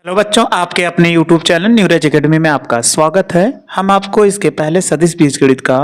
Hello बच्चों, आपके अपने YouTube चैनल न्यूरेज एकेडमी में आपका स्वागत है। हम आपको इसके पहले सदिश बीजगणित का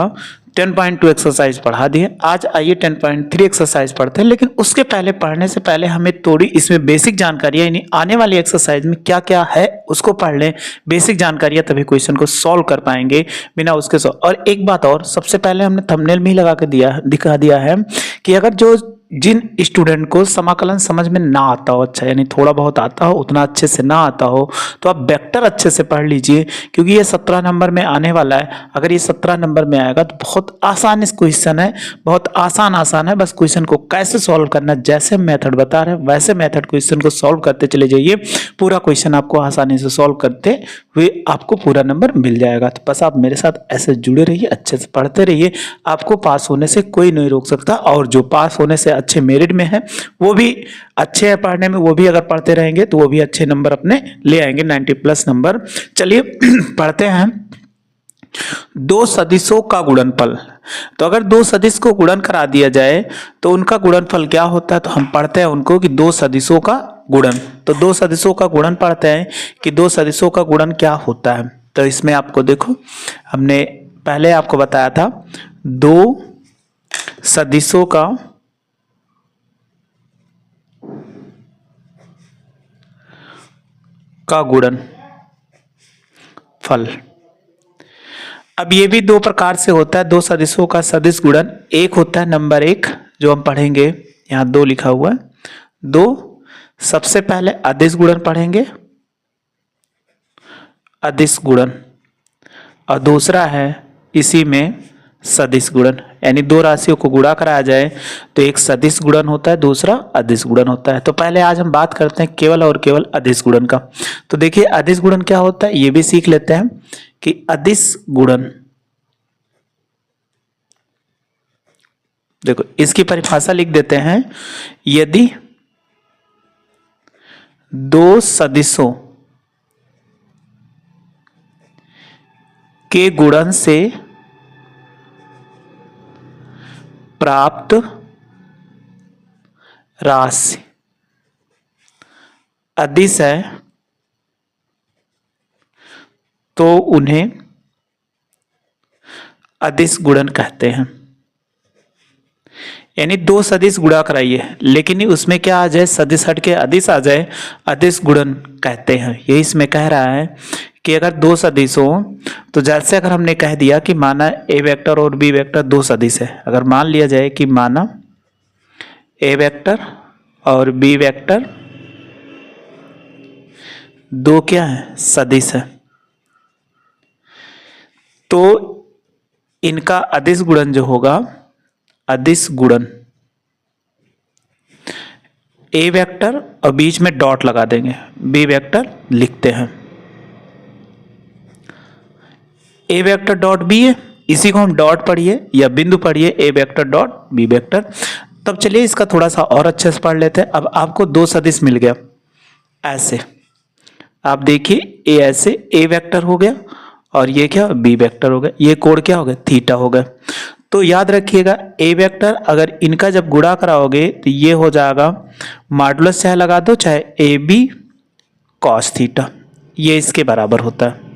10.2 एक्सरसाइज पढ़ा दिए। आज आइए 10.3 एक्सरसाइज पढ़ते हैं, लेकिन उसके पहले पढ़ने से पहले हमें थोड़ी इसमें बेसिक जानकारियां, यानी आने वाली एक्सरसाइज में क्या क्या है उसको पढ़ लें। बेसिक जानकारियां, तभी क्वेश्चन को सॉल्व कर पाएंगे। बिना उसके और एक बात और, सबसे पहले हमने थंबनेल में ही लगा के दिखा दिया है कि अगर जिन स्टूडेंट को समाकलन समझ में ना आता हो, अच्छा यानी थोड़ा बहुत आता हो, उतना अच्छे से ना आता हो, तो आप वेक्टर अच्छे से पढ़ लीजिए, क्योंकि ये 17 नंबर में आने वाला है। अगर ये 17 नंबर में आएगा तो बहुत आसान इस क्वेश्चन है, बहुत आसान है। बस क्वेश्चन को कैसे सॉल्व करना, जैसे मेथड बता रहे हैं वैसे मेथड क्वेश्चन को सॉल्व करते चले जाइए। पूरा क्वेश्चन आपको आसानी से सॉल्व करते हुए आपको पूरा नंबर मिल जाएगा। तो बस आप मेरे साथ ऐसे जुड़े रहिए, अच्छे से पढ़ते रहिए। आपको पास होने से कोई नहीं रोक सकता, और जो पास होने से अच्छे मेरिट में है वो भी अच्छे है पढ़ने में, वो भी अगर पढ़ते रहेंगे तो वो भी अच्छे नंबर अपने ले आएंगे, 90+ नंबर। चलिए पढ़ते हैं। दो सदिशों का गुणनफल। तो अगर दो सदिश को गुणन करा दिया जाए तो उनका गुणनफल क्या होता है, तो हम पढ़ते हैं उनको कि दो सदिशों का गुणन। तो दो सदिशों का गुणन पढ़ते हैं कि दो सदिशों का गुणन क्या होता है। तो इसमें आपको देखो, हमने पहले आपको बताया था दो सदिशों का गुणन फल। अब ये भी दो प्रकार से होता है, दो सदिशों का सदिश गुणन। एक होता है नंबर 1, जो हम पढ़ेंगे, यहां 2 लिखा हुआ है। 2, सबसे पहले अदिश गुणन पढ़ेंगे, अदिश गुणन। और दूसरा है इसी में सदिश गुणन, यानी दो राशियों को गुणा कराया जाए तो एक सदिश गुणन होता है, दूसरा अदिश गुणन होता है। तो पहले आज हम बात करते हैं केवल और केवल अदिश गुणन का। तो देखिए अदिश गुणन क्या होता है ये भी सीख लेते हैं कि अदिश गुणन, देखो इसकी परिभाषा लिख देते हैं। यदि दो सदिशों के गुणन से प्राप्त राशि अदिश है तो उन्हें अदिश गुणन कहते हैं। यानी दो सदिश गुणा कराइए, लेकिन उसमें क्या आ जाए, सदिश हट के अदिश आ जाए, अदिश गुणन कहते हैं। यही इसमें कह रहा है कि अगर दो सदिश हो, तो जैसे अगर हमने कह दिया कि माना ए वेक्टर और बी वेक्टर दो सदिश है। अगर मान लिया जाए कि माना ए वेक्टर और बी वेक्टर दो क्या है, सदिश है, तो इनका अदिश गुणन जो होगा, अदिश गुणन ए वेक्टर और बीच में डॉट लगा देंगे, बी वेक्टर लिखते हैं। ए वेक्टर डॉट बी है, इसी को हम डॉट पढ़िए या बिंदु पढ़िए, ए वेक्टर डॉट बी वेक्टर। तब चलिए इसका थोड़ा सा और अच्छे से पढ़ लेते हैं। अब आपको दो सदिश मिल गया, ऐसे आप देखिए, ए ऐसे ए वेक्टर हो गया और ये क्या, बी वेक्टर हो गया। ये कोण क्या हो गया, थीटा हो गया। तो याद रखिएगा ए वेक्टर अगर इनका जब गुणा कराओगे तो ये हो जाएगा मॉडुलस, चाहे लगा दो चाहे ए बी कॉस थीटा, ये इसके बराबर होता है।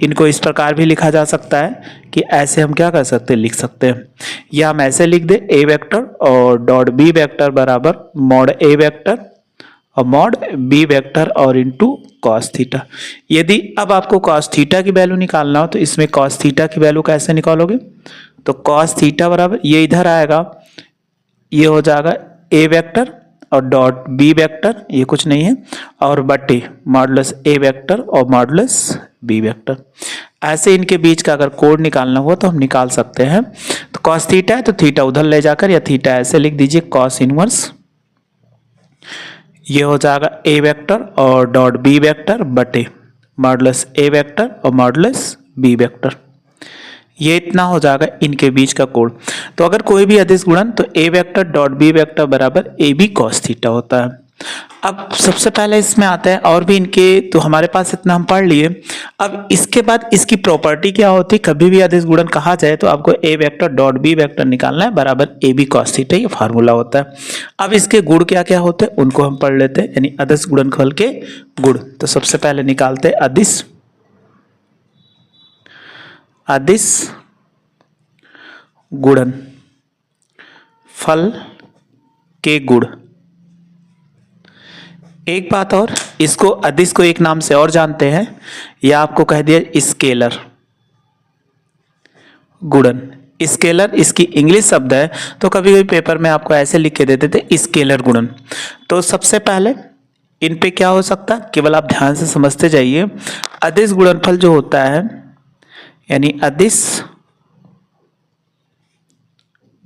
इनको इस प्रकार भी लिखा जा सकता है कि ऐसे हम क्या कर सकते हैं, लिख सकते हैं। या हम ऐसे लिख दे ए वेक्टर और डॉट बी वेक्टर बराबर मॉड ए वेक्टर और मॉड बी वेक्टर और इनटू कॉस थीटा। यदि अब आपको कॉस थीटा की वैल्यू निकालना हो तो इसमें कॉस थीटा की वैल्यू कैसे निकालोगे, तो कॉस थीटा बराबर ये इधर आएगा, ये हो जाएगा ए वेक्टर और डॉट बी वेक्टर, ये कुछ नहीं है, और बटे मॉडुलस ए वेक्टर और मॉडुलस बी वेक्टर। ऐसे इनके बीच का अगर कोड निकालना हो तो हम निकाल सकते हैं। तो कॉस थीटा है तो थीटा उधर ले जाकर, या थीटा ऐसे लिख दीजिए कॉस इनवर्स, ये हो जाएगा ए वेक्टर और डॉट बी वेक्टर बटे मॉडुलस ए वेक्टर और मॉडुलस बी वेक्टर। ये इतना हो जाएगा इनके बीच का कोण। तो अगर कोई भी अदिश गुणन तो ए वेक्टर डॉट बी वेक्टर बराबर ए बी कॉस थीटा होता है। अब सबसे पहले इसमें आता है और भी इनके, तो हमारे पास इतना हम पढ़ लिए। अब इसके बाद इसकी प्रॉपर्टी क्या होती है, कभी भी अदिश गुणन कहा जाए तो आपको ए वेक्टर डॉट बी वेक्टर निकालना है बराबर ए बी कॉस थीटा, ये फार्मूला होता है। अब इसके गुण क्या क्या होते हैं उनको हम पढ़ लेते हैं, यानी अदिश गुणनफल के गुण। तो सबसे पहले निकालते हैं अदिश गुणन फल के गुण। एक बात और, इसको अदिश को एक नाम से और जानते हैं, या आपको कह दिया स्केलर गुणन। स्केलर इसकी इंग्लिश शब्द है, तो कभी कभी पेपर में आपको ऐसे लिख के देते थे स्केलर गुणन। तो सबसे पहले इन पे क्या हो सकता है, केवल आप ध्यान से समझते जाइए। अदिश गुणनफल जो होता है, यानी अदिश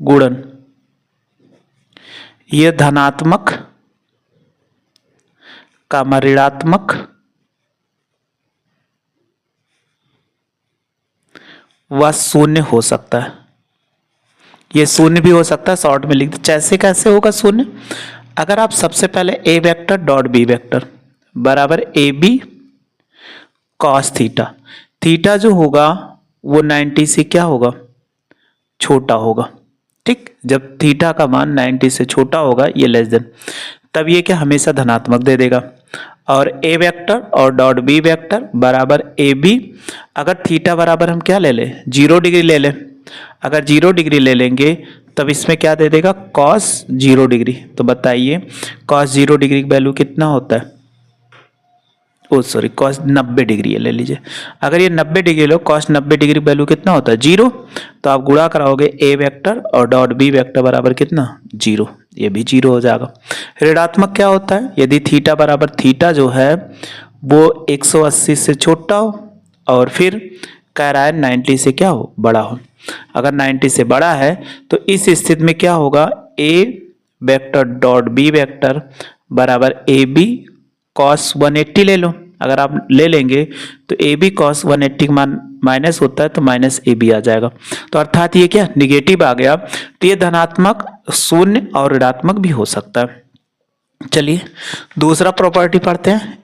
गुणन, यह धनात्मक का ऋणात्मक व शून्य हो सकता है। यह शून्य भी हो सकता है, शॉर्ट में लिख दे। जैसे कैसे होगा शून्य, अगर आप सबसे पहले a vector dot b vector बराबर a b cos theta, theta जो होगा वो 90 से क्या होगा, छोटा होगा। ठीक, जब थीटा का मान 90 से छोटा होगा, ये लेस देन, तब ये क्या हमेशा धनात्मक दे देगा। और ए वेक्टर और डॉट बी वेक्टर बराबर ए बी, अगर थीटा बराबर हम क्या ले लें, 0 डिग्री ले लें। अगर 0 डिग्री ले लेंगे तब इसमें क्या दे देगा, कॉस 0 डिग्री। तो बताइए कॉस 0 डिग्री की वैल्यू कितना होता है, कॉस 90 डिग्री है ले लीजिए। अगर ये 90 डिग्री लो, कॉस 90 डिग्री वैल्यू कितना होता है, 0। तो आप गुणा कराओगे ए वेक्टर और डॉट बी वेक्टर बराबर कितना, 0, ये भी 0 हो जाएगा। ऋणात्मक क्या होता है, यदि थीटा बराबर थीटा जो है वो 180 से छोटा हो और फिर कह रहा है 90 से क्या हो, बड़ा हो। अगर 90 से बड़ा है तो इस स्थिति में क्या होगा, ए वेक्टर डॉट बी वेक्टर बराबर ए बी कॉस 180 ले लो। अगर आप ले लेंगे तो ए बी कॉस 180 का मान माइनस होता है, तो माइनस ए बी आ जाएगा। तो अर्थात ये क्या निगेटिव आ गया। तो ये धनात्मक, शून्य और ऋणात्मक भी हो सकता है। चलिए दूसरा प्रॉपर्टी पढ़ते हैं।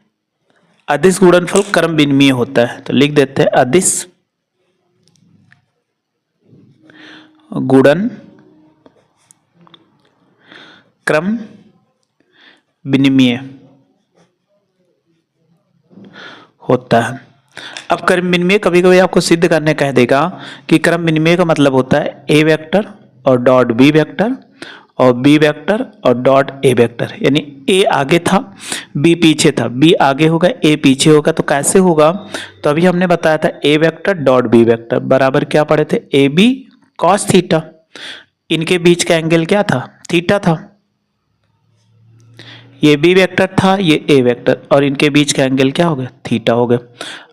अदिश गुणनफल क्रम विनिमय होता है, तो लिख देते हैं अदिश गुणन क्रम विनिमय होता है। अब क्रम विनिमय कभी कभी आपको सिद्ध करने कह देगा कि क्रम विनिमय का मतलब होता है ए वेक्टर और डॉट बी वेक्टर और बी वेक्टर और डॉट ए वेक्टर, यानी ए आगे था बी पीछे था, बी आगे होगा ए पीछे होगा। तो कैसे होगा, तो अभी हमने बताया था ए वेक्टर डॉट बी वेक्टर बराबर क्या पढ़े थे, ए बी कॉस थीटा। इनके बीच का एंगल क्या था, थीटा था। ये बी वेक्टर था, ये ए वेक्टर, और इनके बीच का एंगल क्या हो गया, थीटा हो गया।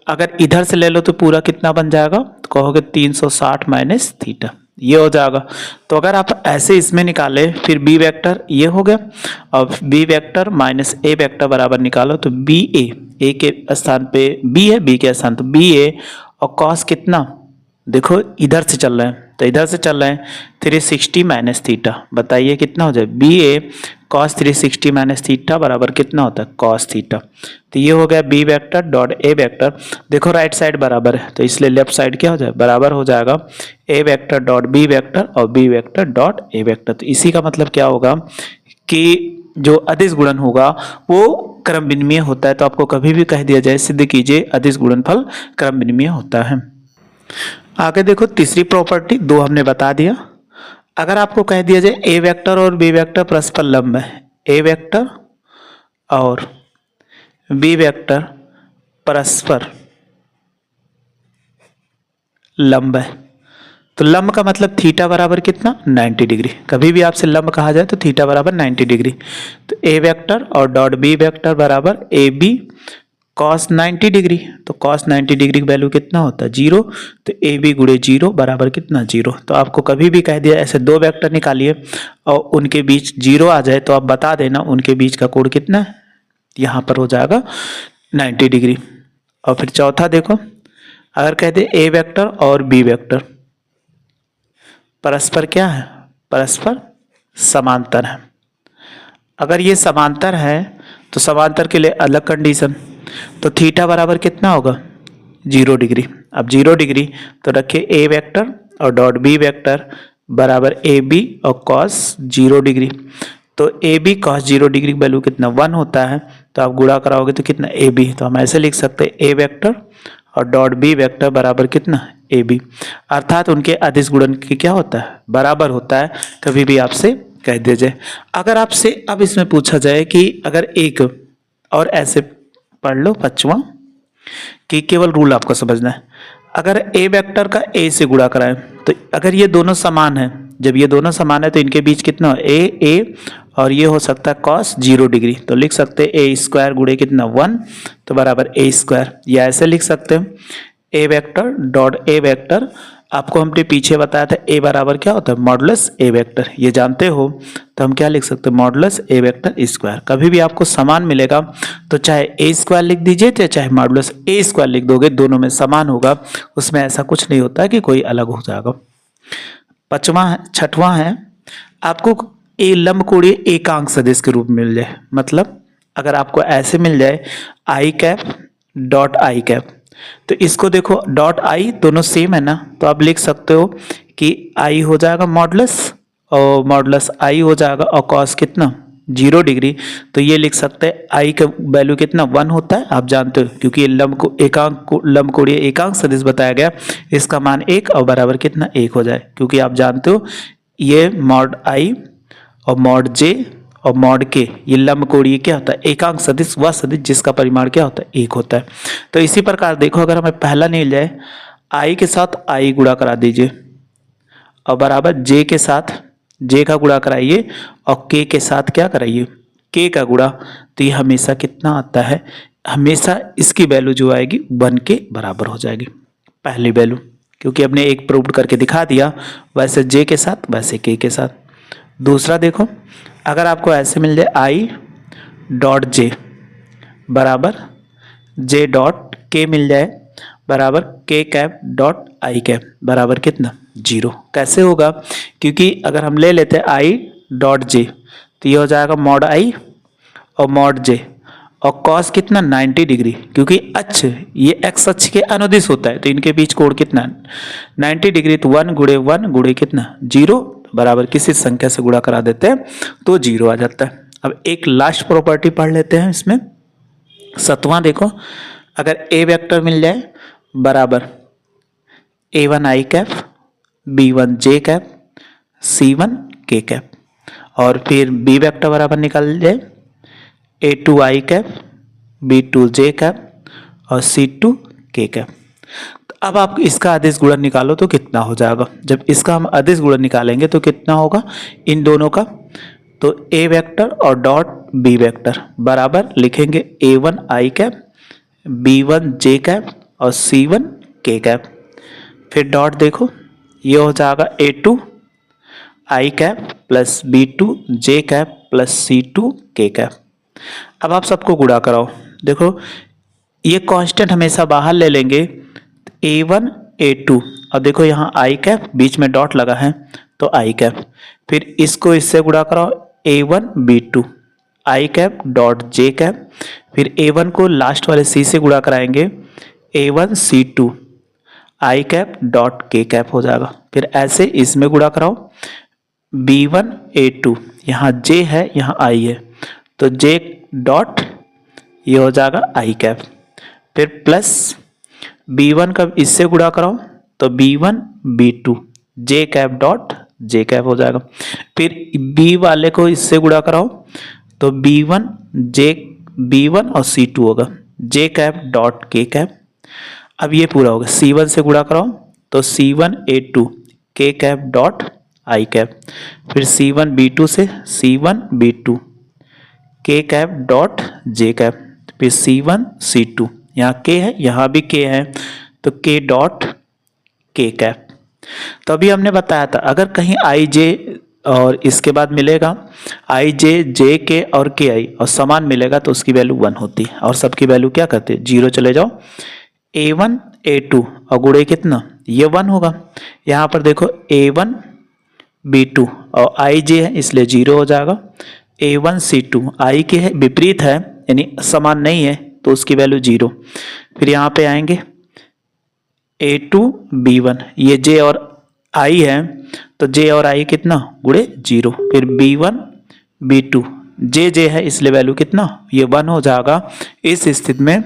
अगर इधर से ले लो तो पूरा कितना बन जाएगा, तो कहोगे 360 माइनस थीटा, ये हो जाएगा। तो अगर आप ऐसे इसमें निकाले, फिर बी वेक्टर ये हो गया और बी वेक्टर माइनस ए वेक्टर बराबर निकालो, तो बी ए के स्थान पे बी है, बी के स्थान तो बी ए, और कॉस कितना, देखो इधर से चल रहे हैं तो इधर से चल रहे हैं 360 माइनस थीटा। बताइए कितना हो जाए, बी ए कॉस 360 माइनस थीटा बराबर कितना होता है, कॉस थीटा। तो ये हो गया b vector dot a vector. देखो राइट साइड बराबर है, तो इसलिए लेफ्ट साइड क्या हो जाए, बराबर हो जाएगा a vector dot b vector और b vector dot a vector. तो इसी का मतलब क्या होगा कि जो अदिश गुणन होगा वो क्रम विनिमय होता है। तो आपको कभी भी कह दिया जाए सिद्ध कीजिए अदिश गुणनफल क्रम विनिमय होता है। आगे देखो तीसरी प्रॉपर्टी, दो हमने बता दिया। अगर आपको कह दिया जाए ए वेक्टर और बी वेक्टर परस्पर लंब है, ए वेक्टर और बी वेक्टर परस्पर लंब है, तो लंब का मतलब थीटा बराबर कितना, 90 डिग्री। कभी भी आपसे लंब कहा जाए तो थीटा बराबर 90 डिग्री। तो ए वेक्टर और डॉट बी वेक्टर बराबर ए बी कॉस 90 डिग्री। तो कॉस 90 डिग्री की वैल्यू कितना होता है, 0। तो ए बी गुणे 0 बराबर कितना, 0। तो आपको कभी भी कह दिया ऐसे दो वेक्टर निकालिए और उनके बीच 0 आ जाए तो आप बता देना उनके बीच का कोण कितना है, यहाँ पर हो जाएगा 90 डिग्री। और फिर चौथा देखो, अगर कह दे ए वेक्टर और बी वेक्टर परस्पर क्या है, परस्पर समांतर है। अगर ये समांतर है तो समांतर के लिए अलग कंडीशन, तो थीटा बराबर कितना होगा 0 डिग्री। अब 0 डिग्री तो रखिए ए वेक्टर और डॉट बी वेक्टर बराबर ए बी और कॉस 0 डिग्री। तो ए बी कॉस 0 डिग्री की वैल्यू कितना 1 होता है, तो आप गुणा कराओगे तो कितना ए बी, तो हम ऐसे लिख सकते हैं ए वेक्टर और डॉट बी वेक्टर बराबर कितना ए बी, अर्थात उनके अदिश गुणन की क्या होता है बराबर होता है। कभी भी आपसे कह दीजिए। अगर आपसे अब इसमें पूछा जाए कि अगर एक और ऐसे पढ़ लो पांचवा कि केवल रूल आपको समझना है, अगर ए वेक्टर का ए से गुणा कराएं तो अगर ये दोनों समान है, जब ये दोनों समान है तो इनके बीच कितना हो ए और ये हो सकता है कॉस 0 डिग्री, तो लिख सकते हैं ए स्क्वायर गुणे कितना 1 तो बराबर ए स्क्वायर, या ऐसे लिख सकते हैं ए वेक्टर डॉट ए वेक्टर, आपको हमने पीछे बताया था ए बराबर क्या होता है मॉडुलस ए वेक्टर, ये जानते हो तो हम क्या लिख सकते हैं मॉडुलस ए वेक्टर स्क्वायर। कभी भी आपको समान मिलेगा तो चाहे ए स्क्वायर लिख दीजिए चाहे मॉडुलस ए स्क्वायर लिख दोगे, दोनों में समान होगा, उसमें ऐसा कुछ नहीं होता कि कोई अलग हो जाएगा। छठवां है आपको ए लंबकोणीय एकांक सदिश के रूप में मिल जाए, मतलब अगर आपको ऐसे मिल जाए आई कैप डॉट आई कैप, तो इसको देखो डॉट आई दोनों सेम है ना, तो आप लिख सकते हो कि आई हो जाएगा मॉडुलस और मॉडुलस आई हो जाएगा और कॉस कितना 0 डिग्री, तो ये लिख सकते हैं आई का वैल्यू कितना 1 होता है, आप जानते हो क्योंकि ये लंबकोणीय एकांक सदिश बताया गया, इसका मान 1 और बराबर कितना 1 हो जाए, क्योंकि आप जानते हो ये मॉड आई और मॉड जे और मॉड के ये लंबकोणीय क्या होता है एकांक सदिश, वह सदिश जिसका परिमाण क्या होता है 1 होता है। तो इसी प्रकार देखो अगर हमें पहला नहीं मिल जाए आई के साथ आई गुणा करा दीजिए और बराबर जे के साथ जे का गुणा कराइए और के साथ क्या कराइए के का गुणा, तो ये हमेशा कितना आता है, हमेशा इसकी वैल्यू जो आएगी 1 के बराबर हो जाएगी पहली वैल्यू, क्योंकि हमने एक प्रूव करके दिखा दिया, वैसे जे के साथ वैसे के साथ। दूसरा देखो अगर आपको ऐसे मिल जाए आई डॉट जे बराबर जे डॉट के मिल जाए बराबर के कैप डॉट आई कैप बराबर कितना 0, कैसे होगा, क्योंकि अगर हम ले लेते हैं आई डॉट जे तो ये हो जाएगा मॉड आई और मॉड जे और कॉस कितना 90 डिग्री, क्योंकि अक्ष ये एक्स अक्ष के अनुदिश होता है तो इनके बीच कोण कितना 90 डिग्री, तो 1 गुणे कितना 0 बराबर किसी संख्या से गुणा करा देते हैं तो 0 आ जाता है। अब एक लास्ट प्रॉपर्टी पढ़ लेते हैं इसमें, सतवां देखो अगर ए वेक्टर मिल जाए बराबर a1 आई कैप b1 जे कैप c1 के कैप, और फिर बी वेक्टर बराबर निकाल जाए a2 आई कैप b2 जे कैप और c2 के कैप। अब आप इसका अदिश गुणन निकालो तो कितना हो जाएगा, जब इसका हम अदिश गुणन निकालेंगे तो कितना होगा इन दोनों का, तो ए वेक्टर और डॉट बी वेक्टर बराबर लिखेंगे a1 आई कैप b1 जे कैप और c1 के कैप, फिर डॉट देखो ये हो जाएगा a2 आई कैप प्लस b2 जे कैप प्लस c2 के कैप। अब आप सबको गुणा कराओ, देखो ये कांस्टेंट हमेशा बाहर ले लेंगे a1 a2 और देखो यहाँ आई कैप बीच में डॉट लगा है तो आई कैप, फिर इसको इससे गुणा कराओ a1 b2 आई कैप डॉट जे कैप, फिर a1 को लास्ट वाले c से गुणा कराएंगे a1 c2 आई कैप डॉट के कैप हो जाएगा, फिर ऐसे इसमें गुणा कराओ b1 a2 यहाँ j है यहाँ i है तो j डॉट ये हो जाएगा आई कैप, फिर प्लस b1 का इससे गुणा कराओ तो b1 b2 जे कैप डॉट जे कैप हो जाएगा, फिर b वाले को इससे गुणा कराओ तो b1 और c2 होगा जे कैप डॉट के कैप। अब ये पूरा होगा c1 से गुणा कराओ तो c1 a2 के कैप डॉट आई कैप, फिर c1 b2 से c1 b2 के कैप डॉट जे कैप, फिर c1 c2 यहाँ के है यहाँ भी के है तो के डॉट के कैप। तो अभी हमने बताया था अगर कहीं आई जे और इसके बाद मिलेगा आई जे जे के और के आई और समान मिलेगा तो उसकी वैल्यू 1 होती है और सबकी वैल्यू क्या करते हैं 0 चले जाओ a1 a2 और गुणे कितना ये 1 होगा, यहाँ पर देखो a1 b2 और आई जे है इसलिए 0 हो जाएगा, a1 c2 आई के है विपरीत है यानी समान नहीं है तो उसकी वैल्यू 0। फिर यहाँ पे आएंगे A2 B1, ये J और I है तो J और I कितना गुणे 0। फिर B1 B2, J है इसलिए वैल्यू कितना ये 1 हो जाएगा। इस स्थिति में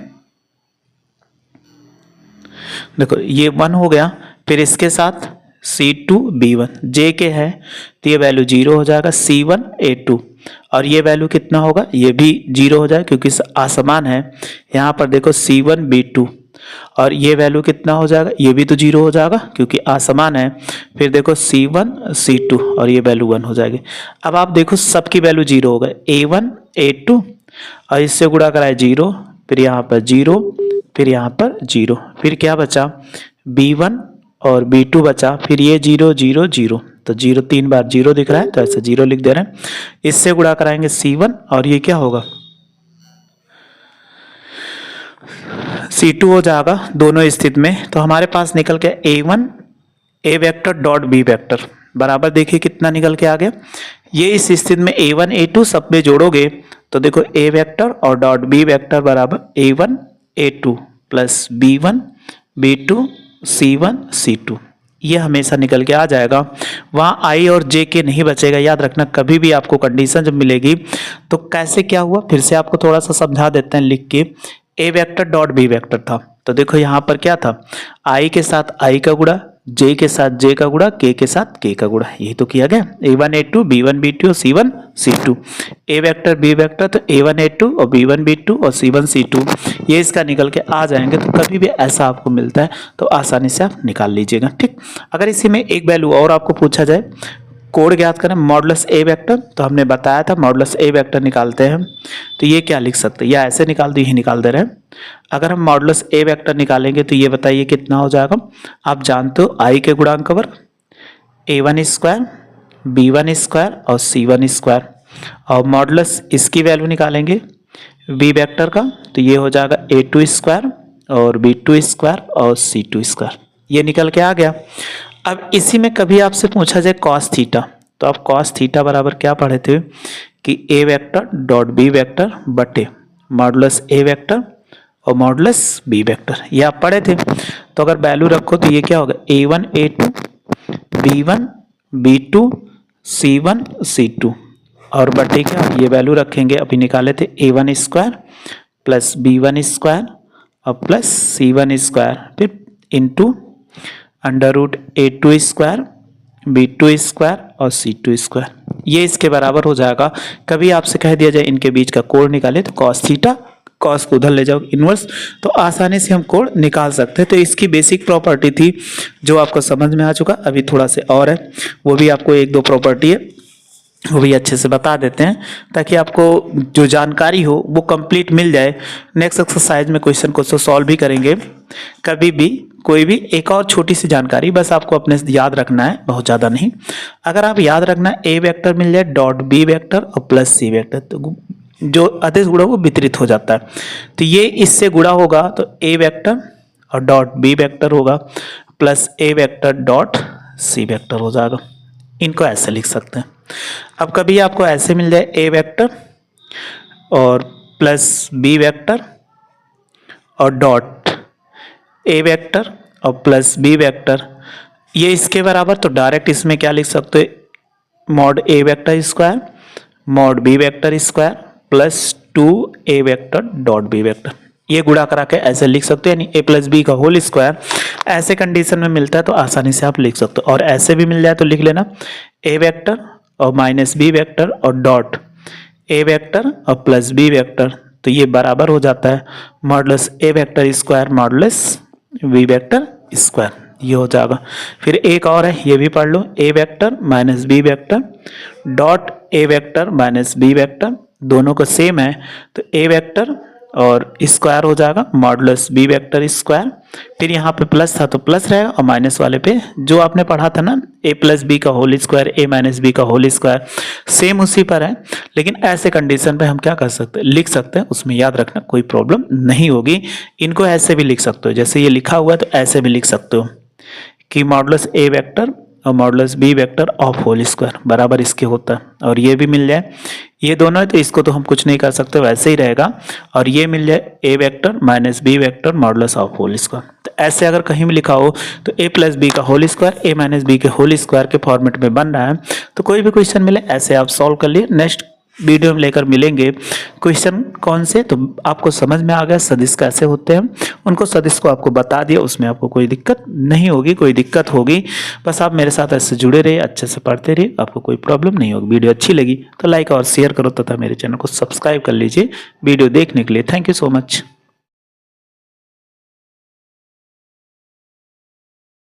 देखो ये 1 हो गया। फिर इसके साथ C2 B1, J के है तो ये वैल्यू 0 हो जाएगा। C1 A2 और ये वैल्यू कितना होगा ये भी 0 हो जाएगा क्योंकि असमान है। यहाँ पर देखो C1 B2 और ये वैल्यू कितना हो जाएगा ये भी तो 0 हो जाएगा क्योंकि असमान है। फिर देखो C1 C2 और ये वैल्यू 1 हो जाएगी। अब आप देखो सबकी वैल्यू 0 हो गए, A1 A2 और इससे गुणा कराए 0, फिर यहाँ पर 0, फिर यहाँ पर 0, फिर क्या बचा B1 और B2 बचा। फिर ये 0 0 0 तो 0 3 बार 0 दिख रहा है तो ऐसे 0 लिख दे रहे हैं। इससे गुणा कराएंगे C1 और ये क्या होगा C2 हो जाएगा दोनों स्थिति में। तो हमारे पास निकल के A1 A vector dot B vector बराबर देखिए कितना निकल के आ गया। ये इस स्थिति में A1 A2 सब में जोड़ोगे तो देखो A वेक्टर और डॉट B वेक्टर बराबर A1 A2 plus B1 B2 C1 C2, ये हमेशा निकल के आ जाएगा। वहाँ I और J के नहीं बचेगा। याद रखना कभी भी आपको कंडीशन जब मिलेगी तो कैसे क्या हुआ फिर से आपको थोड़ा सा समझा देते हैं लिख के। A vector dot B vector था तो देखो यहाँ पर क्या था I के साथ I का गुणा, J के साथ J का गुणा, K के साथ K का गुणा, यही तो किया गया। A1 A2 B1 B2 और C1 C2। A vector B vector तो A1 A2 और B1 B2 और C1 C2, ये इसका निकल के आ जाएंगे। तो कभी भी ऐसा आपको मिलता है तो आसानी से आप निकाल लीजिएगा, ठीक। अगर इसी में एक वैल्यू और आपको पूछा जाए कोड ज्ञात करें मॉडुलस A वेक्टर, तो हमने बताया था मॉडुलस A वेक्टर निकालते हैं तो ये क्या लिख सकते हैं या ऐसे निकाल दो, यही निकाल दे रहे हैं। अगर हम मॉडुलस A वेक्टर निकालेंगे तो ये बताइए कितना हो जाएगा। आप जानते हो I के गुणांक वर्ग A1 स्क्वायर B1 स्क्वायर और C1 स्क्वायर, और मॉडुलस इसकी वैल्यू निकालेंगे B वेक्टर का तो ये हो जाएगा A2 स्क्वायर और B2 स्क्वायर और C2 स्क्वायर, ये निकल के आ गया। अब इसी में कभी आपसे पूछा जाए कॉस थीटा तो आप कॉस थीटा बराबर क्या पढ़े थे कि A vector dot B vector बटे मॉडुलस A वेक्टर और मॉडुलस B वेक्टर, ये आप पढ़े थे। तो अगर वैल्यू रखो तो ये क्या होगा A1 A2 B1 B2 C1 C2 और बटे क्या ये वैल्यू रखेंगे अभी निकाले थे A1 square plus B1 square और प्लस C1 स्क्वायर, फिर into under root A2 square B2 square और C2 स्क्वायर, ये इसके बराबर हो जाएगा। कभी आपसे कह दिया जाए इनके बीच का कोण निकाले तो कॉस थीटा, कॉस को उधर ले जाओ इनवर्स, तो आसानी से हम कोण निकाल सकते हैं। तो इसकी बेसिक प्रॉपर्टी थी जो आपको समझ में आ चुका, अभी थोड़ा से और है वो भी आपको एक दो प्रॉपर्टी है वो भी अच्छे से बता देते हैं ताकि आपको जो जानकारी हो वो कंप्लीट मिल जाए। नेक्स्ट एक्सरसाइज में क्वेश्चन को सॉल्व भी करेंगे। कभी भी कोई भी एक और छोटी सी जानकारी बस आपको अपने से याद रखना है, बहुत ज़्यादा नहीं। अगर आप याद रखना A वेक्टर मिल जाए डॉट B वेक्टर और प्लस C वेक्टर तो जो अदिश गुणा वो वितरित हो जाता है। तो ये इससे गुणा होगा तो A वेक्टर और डॉट B वेक्टर होगा plus A vector dot C vector हो जाएगा। इनको ऐसे लिख सकते हैं। अब कभी आपको ऐसे मिल जाए A वेक्टर और प्लस B वेक्टर और डॉट A वेक्टर और प्लस B वेक्टर, ये इसके बराबर, तो डायरेक्ट इसमें क्या लिख सकते हो mod A vector square mod B vector square plus 2A vector dot B vector, ये गुणा करा के ऐसे लिख सकते हो, यानी A प्लस B का होल स्क्वायर। ऐसे कंडीशन में मिलता है तो आसानी से आप लिख सकते हो, और ऐसे भी मिल जाए तो लिख लेना A वेक्टर और माइनस B वेक्टर और डॉट A वेक्टर और प्लस B वेक्टर, तो ये बराबर हो जाता है modulus A vector square modulus B vector square, ये हो जाएगा। फिर एक और है ये भी पढ़ लो A vector minus B vector dot A vector minus B vector, दोनों को सेम है तो A वेक्टर और स्क्वायर हो जाएगा मॉडुलस B वेक्टर स्क्वायर। फिर यहाँ पे प्लस था तो प्लस रहेगा और माइनस वाले पे जो आपने पढ़ा था ना A प्लस B का whole square A minus B का होल स्क्वायर, सेम उसी पर है। लेकिन ऐसे कंडीशन पे हम क्या कर सकते हैं लिख सकते हैं, उसमें याद रखना कोई प्रॉब्लम नहीं होगी। इनको ऐसे भी लिख सकते हो जैसे ये लिखा हुआ है तो ऐसे भी लिख सकते हो कि मॉडुलस A वेक्टर और modulus B vector of whole square बराबर इसके होता है, और ये भी मिल जाए ये दोनों है तो इसको तो हम कुछ नहीं कर सकते, वैसे ही रहेगा। और ये मिल जाए a vector minus b vector modulus of whole square. तो ऐसे अगर कहीं भी लिखा हो तो a प्लस बी का whole square a minus b के होल स्क्वायर के फॉर्मेट में बन रहा है। तो कोई भी क्वेश्चन मिले ऐसे आप सॉल्व कर लिए। नेक्स्ट वीडियो में लेकर मिलेंगे क्वेश्चन कौन से, तो आपको समझ में आ गया सदिश कैसे होते हैं, उनको सदिश को आपको बता दिया, उसमें आपको कोई दिक्कत नहीं होगी। कोई दिक्कत होगी बस आप मेरे साथ ऐसे जुड़े रहिए, अच्छे से पढ़ते रहिए, आपको कोई प्रॉब्लम नहीं होगी। वीडियो अच्छी लगी तो लाइक और शेयर करो तथा मेरे चैनल को सब्सक्राइब कर लीजिए। वीडियो देखने के लिए थैंक यू सो मच।